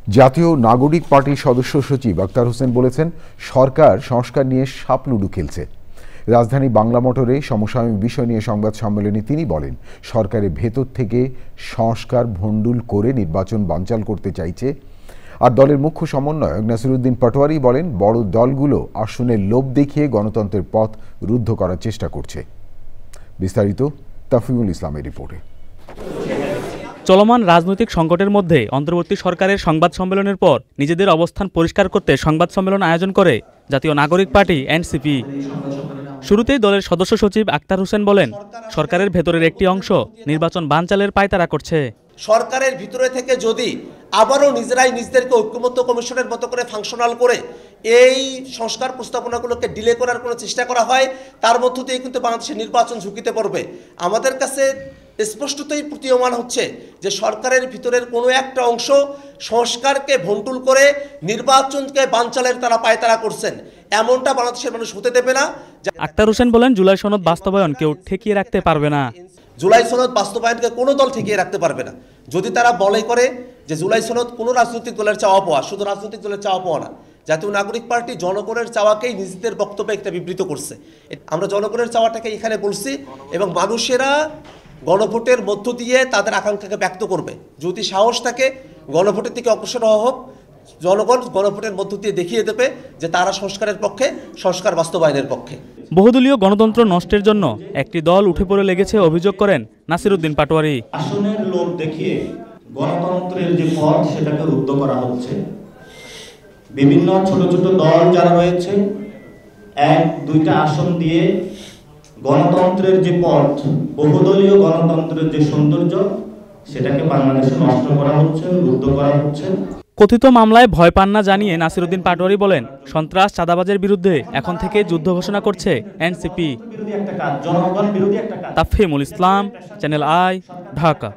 জাতীয় নাগরিক পার্টির সদস্য সচিব আক্তার হোসেন বলেছেন, সরকার সংস্কার নিয়ে সাপলুডু খেলছে। রাজধানী বাংলা মোটরে সমসাময়িক বিষয় নিয়ে সংবাদ সম্মেলনে তিনি বলেন, সরকারের ভেতর থেকে সংস্কার ভণ্ডুল করে নির্বাচন বানচাল করতে চাইছে। আর দলের মুখ্য সমন্বয়ক নাসিরুদ্দিন পাটোয়ারি বলেন, বড় দলগুলো আসনের লোভ দেখিয়ে গণতন্ত্রের পথ রুদ্ধ করার চেষ্টা করছে। বিস্তারিত তাফিমুল ইসলামের রিপোর্টে। চলমান রাজনৈতিক সংকটের মধ্যে অন্তর্বর্তী সরকারের সংবাদ সম্মেলনের পর নিজেদের অবস্থান পরিষ্কার করতে সংবাদ সম্মেলন আয়োজন করে জাতীয় নাগরিক পার্টি এনসিপি। শুরুতেই দলের সদস্য সচিব আক্তার হোসেন বলেন, সরকারের ভেতরের একটি অংশ নির্বাচন বানচালের পায়তারা করছে। সরকারের ভিতরে থেকে যদি আবারও নিজেরাই নিজেদেরকে ঐক্যমত্য কমিশনের মতো করে ফাংশনাল করে এই সংস্কার প্রস্তাবনাগুলোকে ডিলে করার কোনো চেষ্টা করা হয়, তার মধ্য দিয়ে কিন্তু বাংলাদেশের নির্বাচন ঝুঁকিতে পড়বে। আমাদের কাছে স্পষ্টতই প্রতীয়মান হচ্ছে যে সরকারের ভিতরের কোনো একটা অংশ সংস্কারকে ভণ্ডুল করে নির্বাচনকে বানচালের তারা পায়তারা করছেন। এমনটা বাংলাদেশের মানুষ হতে দেবে না। আক্তার হোসেন বলেন, জুলাই সনদ বাস্তবায়ন কেউ ঠেকিয়ে রাখতে পারবে না। জুলাই সনদ বাস্তবায়নকে কোনো দল ঠেকিয়ে রাখতে পারবে না। যদি তারা বলে করে যে জুলাই সনদ কোনো রাজনৈতিক দলের চাওয়া পাওয়া, শুধু রাজনৈতিক দলের চাওয়া পাওয়া না, জাতীয় নাগরিক পার্টি জনগণের চাওয়াকেই নিজেদের বক্তব্যে একটা বিবৃত করছে। আমরা জনগণের চাওয়াটাকে এখানে বলছি এবং মানুষেরা গণভোটের মধ্য দিয়ে তাদের আকাঙ্ক্ষাকে ব্যক্ত করবে। যদি সাহস থাকে গণভোটের থেকে অগ্রসর হওয়া হোক, জনগণ গণভোটের মধ্য দিয়ে দেখিয়ে দেবে যে তারা সংস্কারের পক্ষে, সংস্কার বাস্তবায়নের পক্ষে। বহুদলীয় গণতন্ত্র নষ্টের জন্য একটি দল উঠে পড়ে লেগেছে অভিযোগ করেন নাসিরুদ্দিন পাটোয়ারি। আসনের লোভ দেখিয়ে গণতন্ত্রের যে পথ সেটাকে রুদ্ধ করা হচ্ছে। বিভিন্ন ছোট ছোট দল যারা রয়েছে, এক দুইটা আসন দিয়ে গণতন্ত্রের যে পথ, বহুদলীয় গণতন্ত্রের যে সৌন্দর্য, সেটাকে বাংলাদেশে নষ্ট করা হচ্ছে, রুদ্ধ করা হচ্ছে। কথিত মামলায় ভয় পান না জানিয়ে নাসিরুদ্দিন পাটোয়ারি বলেন, সন্ত্রাস চাঁদাবাজের বিরুদ্ধে এখন থেকে যুদ্ধ ঘোষণা করছে NCP. Tafimul Islam, channel I, Dhaka.